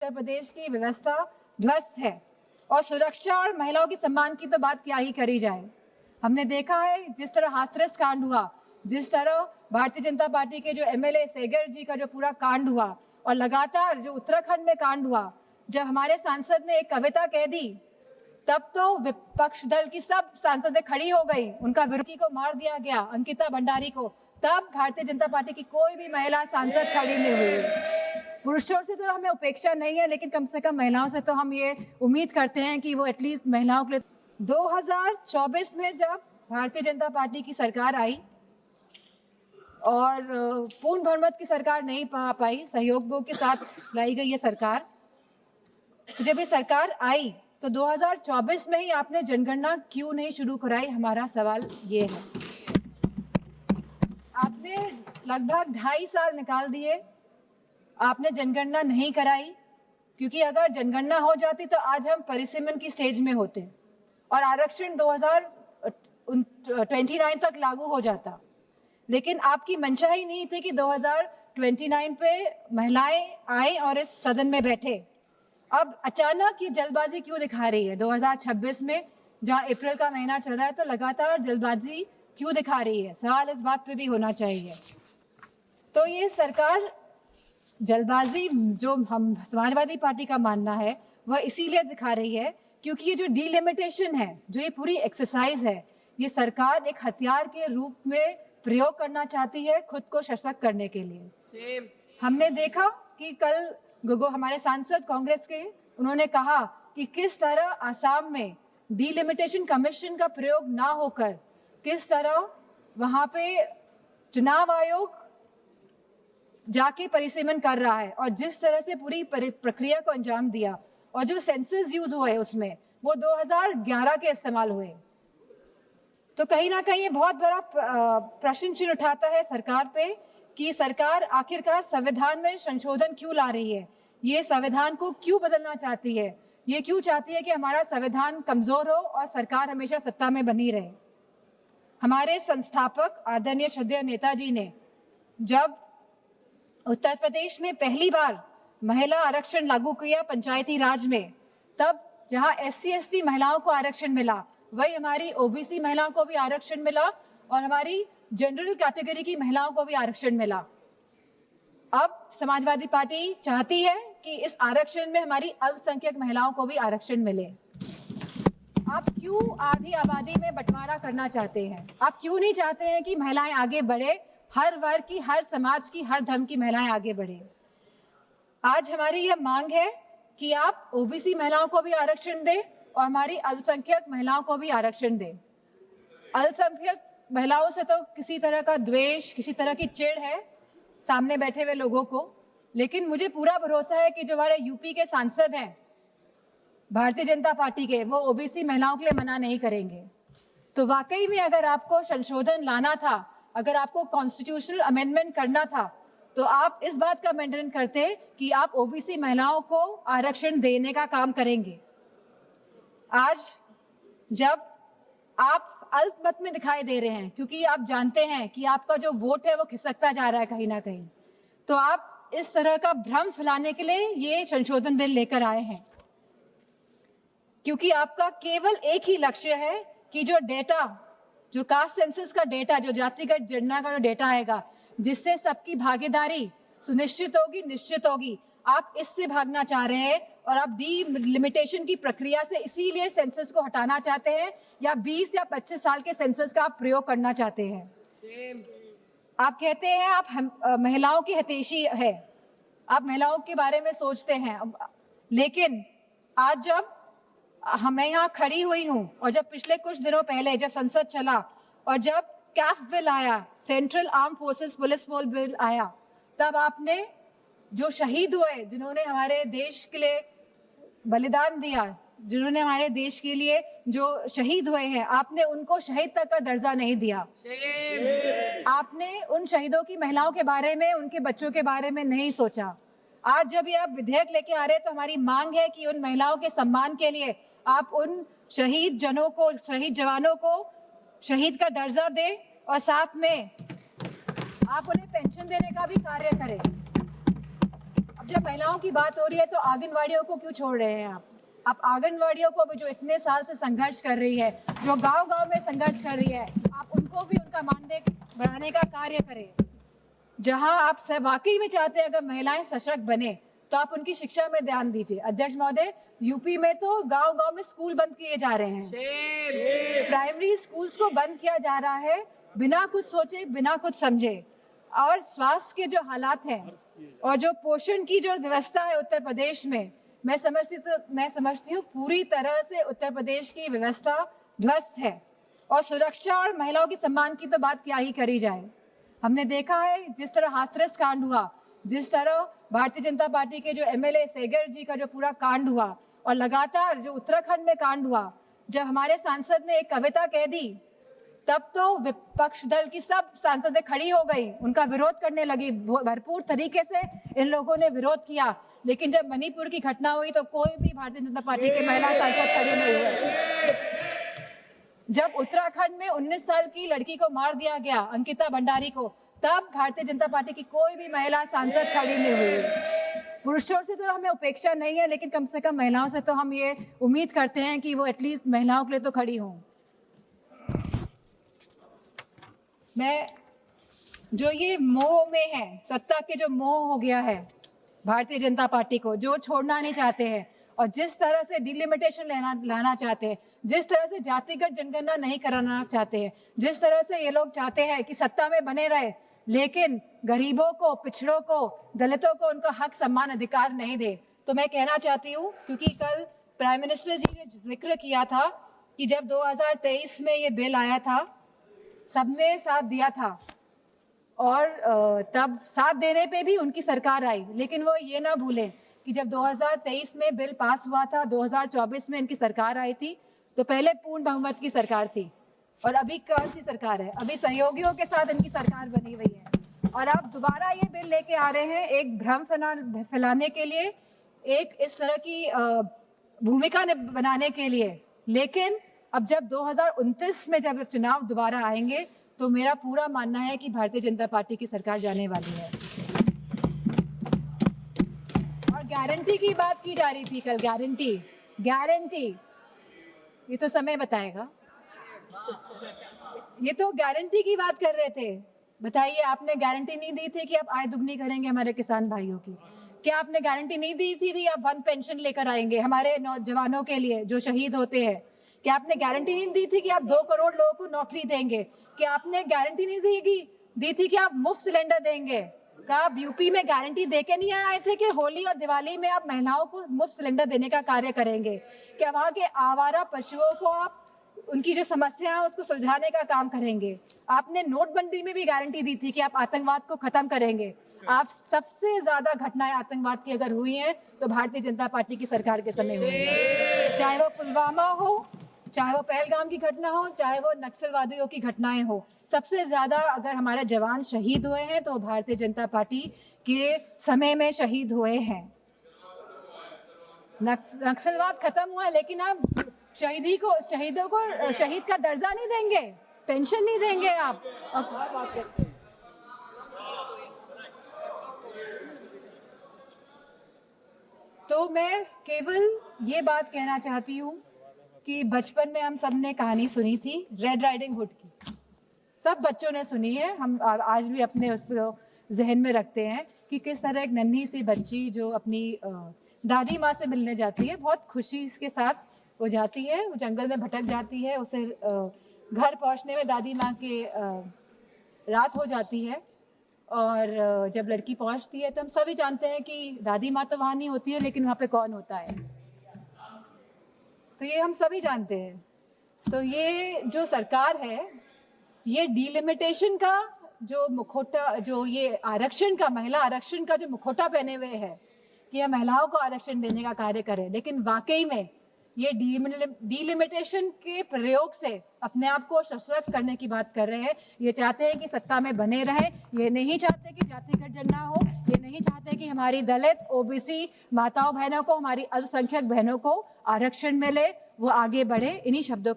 उत्तर प्रदेश की व्यवस्था ध्वस्त है और सुरक्षा और महिलाओं के सम्मान की तो बात क्या ही करी जाए। हमने देखा है जिस तरह हाथरस कांड हुआ, जिस तरह भारतीय जनता पार्टी के जो एमएलए सेगर जी का जो पूरा कांड हुआ, और लगातार जो उत्तराखंड में कांड हुआ, जब हमारे सांसद ने एक कविता कह दी तब तो विपक्ष दल की सब सांसदें खड़ी हो गई, उनका विरोधी को मार दिया गया, अंकिता भंडारी को, तब भारतीय जनता पार्टी की कोई भी महिला सांसद खड़ी नहीं हुई। पुरुषों से तो हमें उपेक्षा नहीं है, लेकिन कम से कम महिलाओं से तो हम ये उम्मीद करते हैं कि वो एटलीस्ट महिलाओं के लिए। 2024 में जब भारतीय जनता पार्टी की सरकार आई और पूर्ण बहुमत की सरकार नहीं पा पाई, सहयोगों के साथ लाई गई ये सरकार, तो जब ये सरकार आई तो 2024 में ही आपने जनगणना क्यों नहीं शुरू कराई? हमारा सवाल ये है। आपने लगभग 2.5 साल निकाल दिए, आपने जनगणना नहीं कराई, क्योंकि अगर जनगणना हो जाती तो आज हम परिसीमन की स्टेज में होते और आरक्षण 2029 तक लागू हो जाता। लेकिन आपकी मंशा ही नहीं थी कि 2029 पे महिलाएं आए और इस सदन में बैठे। अब अचानक ये जल्दबाजी क्यों दिखा रही है? 2026 में जहां अप्रैल का महीना चल रहा है तो लगातार जल्दबाजी क्यों दिखा रही है? सवाल इस बात पे भी होना चाहिए। तो ये सरकार जल्दबाजी, जो हम समाजवादी पार्टी का मानना है, वह इसीलिए दिखा रही है क्योंकि ये जो डीलिमिटेशन है, जो ये पूरी एक्सरसाइज है, ये सरकार एक हथियार के रूप में प्रयोग करना चाहती है खुद को सशक्त करने के लिए। हमने देखा कि कल गोगो हमारे सांसद कांग्रेस के, उन्होंने कहा कि किस तरह आसाम में डीलिमिटेशन कमीशन का प्रयोग ना होकर किस तरह वहां पे चुनाव आयोग जाके परिसीमन कर रहा है और जिस तरह से पूरी प्रक्रिया को अंजाम दिया, और जो सेंसस यूज हुए उसमें वो 2011 के इस्तेमाल हुए। तो कहीं ना कहीं ये बहुत बड़ा प्रश्न चिन्ह उठाता है सरकार पे कि सरकार आखिरकार संविधान में संशोधन क्यों ला रही है, ये संविधान को क्यों बदलना चाहती है, ये क्यों चाहती है कि हमारा संविधान कमजोर हो और सरकार हमेशा सत्ता में बनी रहे। हमारे संस्थापक आदरणीय श्रद्धेय नेताजी ने जब उत्तर प्रदेश में पहली बार महिला आरक्षण लागू किया पंचायती राज में, तब जहां SC/ST महिलाओं को आरक्षण मिला, वही हमारी OBC महिलाओं को भी आरक्षण मिला और हमारी जनरल कैटेगरी की महिलाओं को भी आरक्षण मिला। अब समाजवादी पार्टी चाहती है कि इस आरक्षण में हमारी अल्पसंख्यक महिलाओं को भी आरक्षण मिले। आप क्यों आधी आबादी में बंटवारा करना चाहते हैं? आप क्यों नहीं चाहते हैं कि महिलाएं आगे बढ़े, हर वर्ग की, हर समाज की, हर धर्म की महिलाएं आगे बढ़े? आज हमारी यह मांग है कि आप OBC महिलाओं को भी आरक्षण दें और हमारी अल्पसंख्यक महिलाओं को भी आरक्षण दें। अल्पसंख्यक महिलाओं से तो किसी तरह का द्वेष, किसी तरह की चिढ़ है सामने बैठे हुए लोगों को, लेकिन मुझे पूरा भरोसा है कि जो हमारे यूपी के सांसद हैं भारतीय जनता पार्टी के, वो OBC महिलाओं के लिए मना नहीं करेंगे। तो वाकई में अगर आपको संशोधन लाना था, अगर आपको कॉन्स्टिट्यूशनल अमेंडमेंट करना था, तो आप इस बात का अमेंडमेंट करते कि आप OBC महिलाओं को आरक्षण देने का काम करेंगे। आज जब आप अल्पमत में दिखाई दे रहे हैं, क्योंकि आप जानते हैं कि आपका जो वोट है वो खिसकता जा रहा है कहीं ना कहीं, तो आप इस तरह का भ्रम फैलाने के लिए ये संशोधन बिल लेकर आए हैं, क्योंकि आपका केवल एक ही लक्ष्य है कि जो डेटा, जो कास्ट सेंसस का डेटा, जो जातिगत जनगणना का जो डेटा आएगा, जिससे सबकी भागीदारी सुनिश्चित होगी, निश्चित होगी, आप इससे भागना चाह रहे हैं और आप डीलिमिटेशन की प्रक्रिया से इसीलिए सेंसस को हटाना चाहते हैं, या 20 या 25 साल के सेंसस का आप प्रयोग करना चाहते हैं। आप कहते हैं आप महिलाओं की हितैषी है, आप महिलाओं के बारे में सोचते हैं, लेकिन आज जब मैं यहाँ खड़ी हुई हूँ और जब पिछले कुछ दिनों पहले जब संसद चला और जब कैफ बिल आया, central arm forces police force bill आया, तब आपने जो शहीद हुए, जिन्होंने हमारे देश के लिए बलिदान दिया, जिन्होंने हमारे देश के लिए जो शहीद हुए हैं, आपने उनको शहीद तक का दर्जा नहीं दिया। आपने उन शहीदों की महिलाओं के बारे में, उनके बच्चों के बारे में नहीं सोचा। आज जब ये आप विधेयक लेके आ रहे हैं तो हमारी मांग है कि उन महिलाओं के सम्मान के लिए आप उन शहीद जनों को, शहीद जवानों को शहीद का दर्जा दें और साथ में आप उन्हें पेंशन देने का भी कार्य करें। जब महिलाओं की बात हो रही है तो आंगनवाड़ियों को क्यों छोड़ रहे हैं आप आंगनवाड़ियों को भी, जो इतने साल से संघर्ष कर रही है, जो गांव-गांव में संघर्ष कर रही है, आप उनको भी उनका मानदेय बढ़ाने का कार्य करें। जहां आप सब वाकई में चाहते हैं अगर महिलाएं सशक्त बने तो आप उनकी शिक्षा में ध्यान दीजिए। अध्यक्ष महोदय, यूपी में तो गांव-गांव में स्कूल बंद किए जा रहे हैं, प्राइमरी स्कूल्स को बंद किया जा रहा है बिना कुछ सोचे, बिना कुछ समझे। और स्वास्थ्य के जो हालात हैं और जो पोषण की जो व्यवस्था है उत्तर प्रदेश में, मैं समझती हूँ पूरी तरह से उत्तर प्रदेश की व्यवस्था ध्वस्त है। और सुरक्षा और महिलाओं के सम्मान की तो बात क्या ही करी जाए। हमने देखा है जिस तरह हाथरस कांड हुआ, जिस तरह भारतीय जनता पार्टी के जो एमएलए सेगर जी का जो पूरा कांड हुआ, और लगातार जो उत्तराखंड में कांड हुआ, जब हमारे सांसद ने एक कविता कह दी तब तो विपक्ष दल की सब सांसदें खड़ी हो गई, उनका विरोध करने लगी। भरपूर तरीके से इन लोगों ने विरोध किया, लेकिन जब मणिपुर की घटना हुई तो कोई भी भारतीय जनता पार्टी के महिला सांसद खड़ी नहीं हुए। जब उत्तराखंड में 19 साल की लड़की को मार दिया गया, अंकिता भंडारी को, तब भारतीय जनता पार्टी की कोई भी महिला सांसद खड़ी नहीं हुई। पुरुषों से तो हमें उपेक्षा नहीं है, लेकिन कम से कम महिलाओं से तो हम ये उम्मीद करते हैं कि वो एटलीस्ट महिलाओं के लिए तो खड़ी हों। मैं जो ये मोह में है, सत्ता के जो मोह हो गया है भारतीय जनता पार्टी को, जो छोड़ना नहीं चाहते हैं, और जिस तरह से डिलिमिटेशन लाना चाहते हैं, जिस तरह से जातिगत जनगणना नहीं कराना चाहते हैं, जिस तरह से ये लोग चाहते हैं कि सत्ता में बने रहे लेकिन गरीबों को, पिछड़ों को, दलितों को उनका हक, सम्मान, अधिकार नहीं दे, तो मैं कहना चाहती हूँ, क्योंकि कल प्राइम मिनिस्टर जी ने जिक्र किया था कि जब 2023 में ये बिल आया था सबने साथ दिया था, और तब साथ देने पे भी उनकी सरकार आई, लेकिन वो ये ना भूलें कि जब 2023 में बिल पास हुआ था, 2024 में इनकी सरकार आई थी, तो पहले पूर्ण बहुमत की सरकार थी, और अभी कौन सी सरकार है? अभी सहयोगियों के साथ इनकी सरकार बनी हुई है, और अब दोबारा ये बिल लेके आ रहे हैं एक भ्रम फैलाने के लिए, एक इस तरह की भूमिका बनाने के लिए। लेकिन अब जब 2029 में जब चुनाव दोबारा आएंगे तो मेरा पूरा मानना है कि भारतीय जनता पार्टी की सरकार जाने वाली है। और गारंटी की बात की जा रही थी कल, गारंटी, ये तो समय बताएगा। ये तो गारंटी की बात कर रहे थे। बताइए, आपने गारंटी नहीं दी थी कि आप आय दुगनी करेंगे हमारे किसान भाइयों की? क्या आपने गारंटी नहीं दी थी आप 1 पेंशन लेकर आएंगे हमारे नौजवानों के लिए जो शहीद होते हैं? क्या आपने गारंटी नहीं दी थी कि आप 2 करोड़ लोगों को नौकरी देंगे? क्या आपने गारंटी नहीं दी थी कि आप मुफ्त सिलेंडर देंगे? क्या आप यूपी में गारंटी देके नहीं आए थे कि होली और दिवाली में आप महिलाओं को मुफ्त सिलेंडर देने का कार्य करेंगे? क्या वहाँ के आवारा पशुओं को आप उनकी जो समस्या है उसको सुलझाने का काम करेंगे? आपने नोटबंदी में भी गारंटी दी थी कि आप आतंकवाद को खत्म करेंगे। आप सबसे ज्यादा घटनाएं आतंकवाद की अगर हुई हैं तो भारतीय जनता पार्टी की सरकार के समय हुई है, चाहे वो पुलवामा हो, चाहे वो पहलगाम की घटना हो, चाहे वो नक्सलवादियों की घटनाएं हो। सबसे ज्यादा अगर हमारे जवान शहीद हुए हैं तो भारतीय जनता पार्टी के समय में शहीद हुए हैं। नक्सलवाद खत्म हुआ, लेकिन अब शहीदों को शहीद का दर्जा नहीं देंगे, पेंशन नहीं देंगे आप। तो मैं केवल ये बात कहना चाहती हूँ कि बचपन में हम सब ने कहानी सुनी थी रेड राइडिंग हुड की, सब बच्चों ने सुनी है, हम आज भी अपने उसको जहन में रखते हैं कि किस तरह एक नन्ही सी बच्ची जो अपनी दादी माँ से मिलने जाती है, बहुत खुशी के साथ वो जाती है, वो जंगल में भटक जाती है, उसे घर पहुँचने में दादी माँ के रात हो जाती है, और जब लड़की पहुँचती है तो हम सभी जानते हैं कि दादी माँ तो वहाँ नहीं होती है, लेकिन वहाँ पे कौन होता है, तो ये हम सभी जानते हैं। तो ये जो सरकार है, ये डिलिमिटेशन का जो मुखौटा, जो ये आरक्षण का, महिला आरक्षण का जो मुखौटा पहने हुए है कि हम महिलाओं को आरक्षण देने का कार्य करें, लेकिन वाकई में ये डिलिमिटेशन के प्रयोग से अपने आप को सशक्त करने की बात कर रहे हैं। ये चाहते हैं कि सत्ता में बने रहें, ये नहीं चाहते कि जातिगत जनगणना हो, ये नहीं चाहते कि हमारी दलित, ओबीसी माताओं बहनों को, हमारी अल्पसंख्यक बहनों को आरक्षण मिले, वो आगे बढ़े। इन्हीं शब्दों